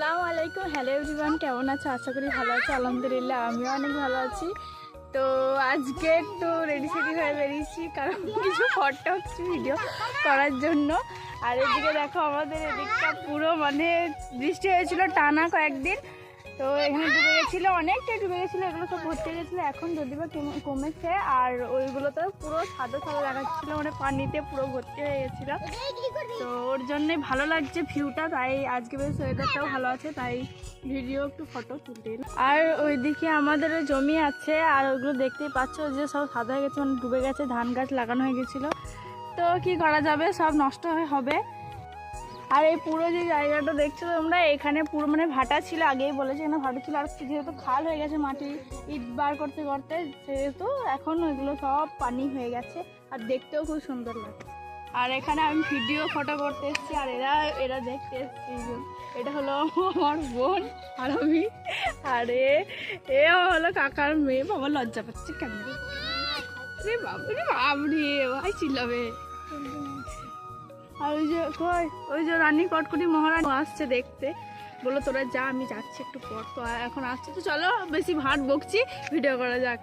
আসসালামু আলাইকুম, hello everyone, কেমন আছো? আশা করি ভালো আছো। আলহামদুলিল্লাহ আমিও অনেক ভালো আছি। তো আজকে একটু রেডি সেডি হয়ে বেরিয়েছি, কারণ কিছু ফটো কিছু ভিডিও করার জন্য। আর এদিকে দেখো আমাদের এদিকটা পুরো মানে বৃষ্টি হয়েছিল টানা কয়েকদিন, তো এখানে ডুবে গেছিলো, অনেকটাই ডুবে গেছিলো, এগুলো সব ভর্তি গেছিলো। এখন যদি বা কমেছে, আর ওইগুলোতে পুরো সাদা সাদা দেখাচ্ছিলো, মানে পানিতে পুরো ভর্তি হয়ে গেছিলো। তো ওর জন্যে ভালো লাগছে ভিউটা, তাই আজকে বেশ ওয়েদারটাও ভালো আছে, তাই ভিডিও একটু ফটো তুলতে। আর ওইদিকে আমাদের জমি আছে, আর ওইগুলো দেখতেই পাচ্ছ যে সব সাদা হয়ে গেছে, মানে ডুবে গেছে, ধান গাছ লাগানো হয়ে গেছিলো। তো কি করা যাবে, সব নষ্ট হয়ে হবে। আর এই পুরো যে জায়গাটা দেখছো তোমরা, এখানে পুরো মানে ভাটা ছিল, আগেই বলেছি এখানে ভাটা ছিল। আর যেহেতু খাল হয়ে গেছে, মাটি ইট বার করতে করতে, সেহেতু এখন ওইগুলো সব পানি হয়ে গেছে, আর দেখতেও খুব সুন্দর লাগে। আর এখানে আমি ভিডিও ফটো করতে এসেছি, আর এরা দেখতে এসেছি। এটা হলো আমার বোন আর আমি, আর এ হলো কাকার মেয়ে। বাবা লজ্জা পাচ্ছে কেন রে, বাবরে বাবরে ভাই চিল্লাবে। আর ওই যে রানী কটকটি মহারানী আসছে দেখতে, বললো তোরা যা, আমি যাচ্ছি একটু পর। তো এখন আসছে, তো চলো বেশি ভাট বকছি, ভিডিও করা যাক।